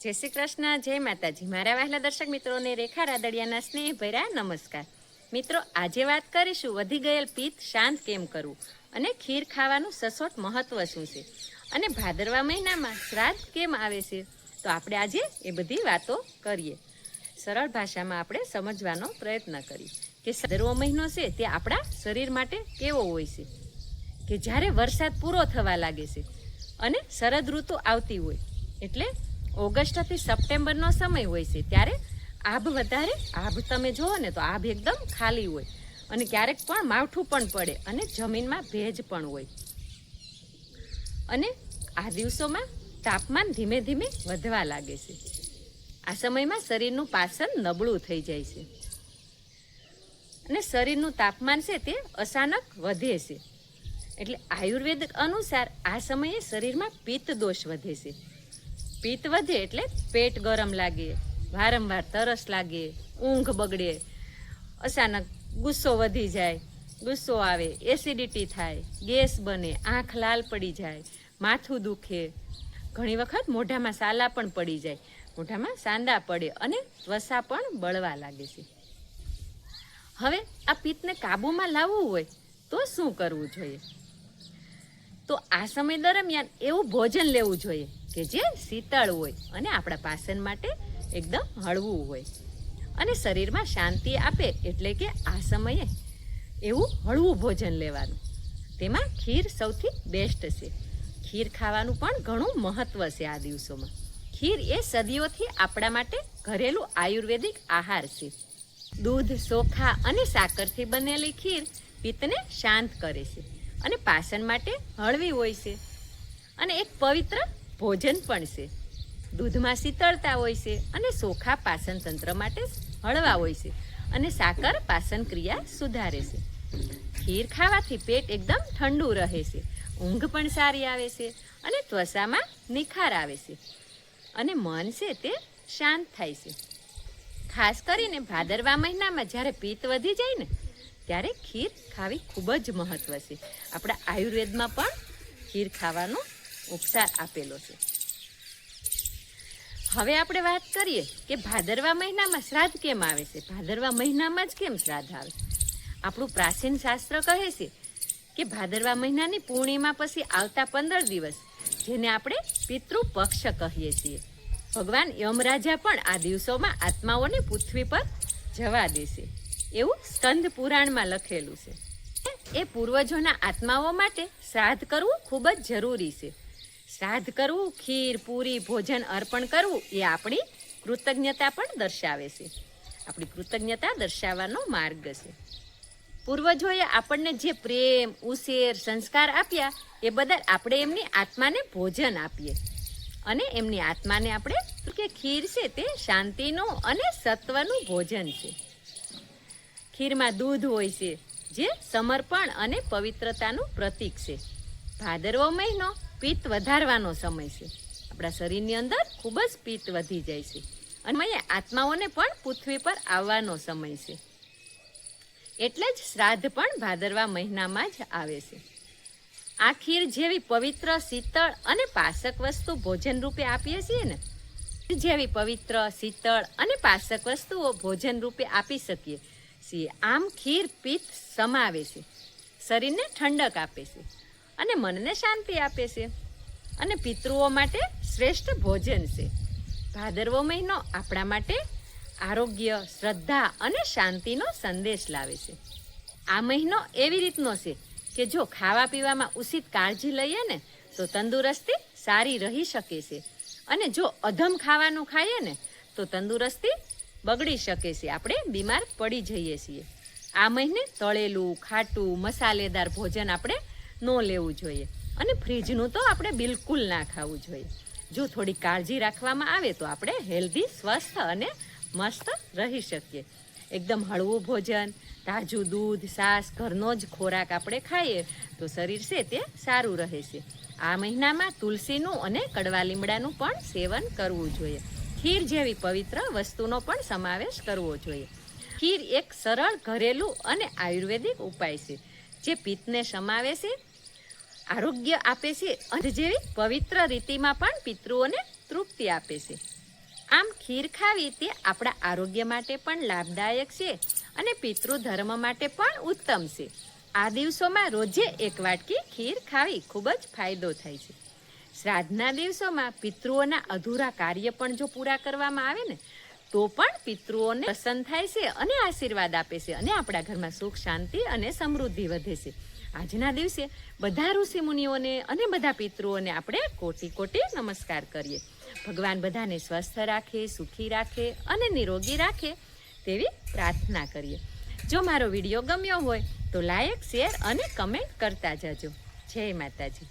જય શ્રી કૃષ્ણ, જય માતાજી. મારા વહાલા દર્શક મિત્રોને રેખા રાદડિયાના સ્નેહ ભર્યા નમસ્કાર. મિત્રો, આજે વાત કરીશું વધી ગયેલ પિત્ત શાંત કેમ કરવું અને ખીર ખાવાનું સચોટ મહત્વ શું છે અને ભાદરવા મહિનામાં શ્રાદ્ધ કેમ આવે છે. તો આપણે આજે એ બધી વાતો કરીએ. સરળ ભાષામાં આપણે સમજવાનો પ્રયત્ન કરીએ કે ભાદરવો મહિનો છે તે આપણા શરીર માટે કેવો હોય છે. કે જ્યારે વરસાદ પૂરો થવા લાગે છે અને શરદ ઋતુ આવતી હોય, એટલે ઓગસ્ટથી સપ્ટેમ્બરનો સમય હોય છે, ત્યારે આભ વધારે આભ તમે જુઓ ને તો આભ એકદમ ખાલી હોય અને ક્યારેક પણ માવઠું પણ પડે અને જમીનમાં ભેજ પણ હોય. અને આ દિવસોમાં તાપમાન ધીમે ધીમે વધવા લાગે છે. આ સમયમાં શરીરનું પાચન નબળું થઈ જાય છે અને શરીરનું તાપમાન છે તે અચાનક વધે છે. એટલે આયુર્વેદ અનુસાર આ સમયે શરીરમાં પિત્ત દોષ વધે છે. પિત્ત વધે એટલે પેટ ગરમ લાગે, વારંવાર તરસ લાગે, ઊંઘ બગડે, અચાનક ગુસ્સો વધી જાય, ગુસ્સો આવે, એસિડિટી થાય, ગેસ બને, આંખ લાલ પડી જાય, માથું દુખે, ઘણી વખત મોઢામાં સાલા પણ પડી જાય, મોઢામાં સાંદા પડે અને ત્વચા પણ બળવા લાગે છે. હવે આ પિત્તને કાબૂમાં લાવવું હોય તો શું કરવું જોઈએ? તો આ સમય દરમિયાન એવું ભોજન લેવું જોઈએ કે જે શીતળ હોય અને આપણા પાચન માટે એકદમ હળવું હોય અને શરીરમાં શાંતિ આપે. એટલે કે આ સમયે એવું હળવું ભોજન લેવાનું. તેમાં ખીર સૌથી બેસ્ટ છે. ખીર ખાવાનું પણ ઘણું મહત્વ છે આ દિવસોમાં. ખીર એ સદીઓથી આપણા માટે ઘરેલું આયુર્વેદિક આહાર છે. દૂધ, ચોખા અને સાકરથી બનેલી ખીર પિત્તને શાંત કરે છે અને પાચન માટે હળવી હોય છે અને એક પવિત્ર ભોજન પણ છે. દૂધમાં શીતળતા હોય છે અને ચોખા પાચન તંત્ર માટે હળવા હોય છે અને સાકર પાચન ક્રિયા સુધારે છે. ખીર ખાવાથી પેટ એકદમ ઠંડુ રહે છે, ઊંઘ પણ સારી આવે છે અને ત્વચામાં નિખાર આવે છે અને મન છે તે શાંત થાય છે. ખાસ કરીને ભાદરવા મહિનામાં જ્યારે પિત્ત વધી જાય ને ત્યારે ખીર ખાવી ખૂબ જ મહત્વ છે. આપણા આયુર્વેદમાં પણ ખીર ખાવાનો ઉપચાર આપેલો છે. હવે આપણે વાત કરીએ કે ભાદરવા મહિનામાં શ્રાદ્ધ કેમ આવે છે. ભાદરવા મહિનામાં જ કેમ શ્રાદ્ધ આવે? આપણું પ્રાચીન શાસ્ત્ર કહે છે કે ભાદરવા મહિનાની પૂર્ણિમા પછી આવતા 15 દિવસ, જેને આપણે પિતૃ પક્ષ કહીએ છીએ, ભગવાન યમરાજા પણ આ દિવસોમાં આત્માઓને પૃથ્વી પર જવા દેશે, એવું સ્કંદ પુરાણમાં લખેલું છે. એ પૂર્વજોના આત્માઓ માટે શ્રાદ્ધ કરવું ખૂબ જ જરૂરી છે. શ્રાદ્ધ કરવું, ખીર, પૂરી, ભોજન અર્પણ કરવું એ આપણી કૃતજ્ઞતા પણ દર્શાવે છે. આપણી કૃતજ્ઞતા દર્શાવવાનો માર્ગ છે. પૂર્વજોએ આપણને જે પ્રેમ, ઉછેર, સંસ્કાર આપ્યા એ બદલ આપણે એમની આત્માને ભોજન આપીએ અને એમની આત્માને આપણે કે ખીર છે તે શાંતિનું અને સત્વનું ભોજન છે. ખીરમાં દૂધ હોય છે જે સમર્પણ અને પવિત્રતાનું પ્રતીક છે. ભાદરવો મહિનો પિત્ત વધારવાનો સમય છે. આપણા શરીરની અંદર ખૂબ જ પિત્ત વધી જાય છે અને આત્માઓને પણ પૃથ્વી પર આવવાનો સમય છે. એટલે જ શ્રાદ્ધ પણ ભાદરવા મહિનામાં જ આવે છે. આ ખીર જેવી પવિત્ર, શીતળ અને પાચક વસ્તુ ભોજન રૂપે આપીએ છીએ ને, જેવી પવિત્ર, શીતળ અને પાચક વસ્તુઓ ભોજન રૂપે આપી શકીએ છીએ. આમ ખીર પિત્ત સમાવે છે, શરીરને ઠંડક આપે છે અને મનને શાંતિ આપે છે અને પિતૃઓ માટે શ્રેષ્ઠ ભોજન છે. ભાદરવો મહિનો આપણા માટે આરોગ્ય, શ્રદ્ધા અને શાંતિનો સંદેશ લાવે છે. આ મહિનો એવી રીતનો છે કે જો ખાવા પીવામાં ઉચિત કાળજી લઈએ ને તો તંદુરસ્તી સારી રહી શકે છે અને જો અધમ ખાવાનું ખાઈએ ને તો તંદુરસ્તી બગડી શકે છે, આપણે બીમાર પડી જઈએ છીએ. આ મહિને તળેલું, ખાટું, મસાલેદાર ભોજન આપણે ન લેવું જોઈએ અને ફ્રીજનું તો આપણે બિલકુલ ના ખાવું જોઈએ. જો થોડી કાળજી રાખવામાં આવે તો આપણે હેલ્ધી, સ્વસ્થ અને મસ્ત રહી શકીએ. એકદમ હળવું ભોજન, તાજું દૂધ, છાશ, ઘરનો જ ખોરાક આપણે ખાઈએ તો શરીર છે તે સારું રહે છે. આ મહિનામાં તુલસીનું અને કડવા લીમડાનું પણ સેવન કરવું જોઈએ. ખીર જેવી પવિત્ર વસ્તુનો પણ સમાવેશ કરવો જોઈએ. ખીર એક સરળ, ઘરેલું અને આયુર્વેદિક ઉપાય છે જે પિત્તને સમાવે છે, આરોગ્ય આપે છે અને જેવી પવિત્ર રીતિમાં પણ પિતૃઓને તૃપ્તિ આપે છે. ખીર ખાવી તે આપણા આરોગ્ય માટે પણ લાભદાયક છે અને પિતૃધર્મ માટે પણ ઉત્તમ છે. આ દિવસોમાં રોજે એક વાટકી ખીર ખાવી ખૂબ જ ફાયદો થાય છે. શ્રાદ્ધના દિવસોમાં પિતૃઓના અધૂરા કાર્ય પણ જો પૂરા કરવામાં આવે ને તો પણ પિતૃઓને પ્રસન્ન થાય છે અને આશીર્વાદ આપે છે અને આપણા ઘરમાં સુખ શાંતિ અને સમૃદ્ધિ વધે છે. આજના દિવસે બધા ઋષિ મુનિઓને અને બધા પિતૃઓને આપણે કોટી કોટી નમસ્કાર કરીએ. ભગવાન બધાને સ્વસ્થ રાખે, સુખી રાખે અને નિરોગી રાખે તેવી પ્રાર્થના કરીએ. જો મારો વિડીયો ગમ્યો હોય તો લાઈક, શેર અને કમેન્ટ કરતા જજો. જય માતાજી.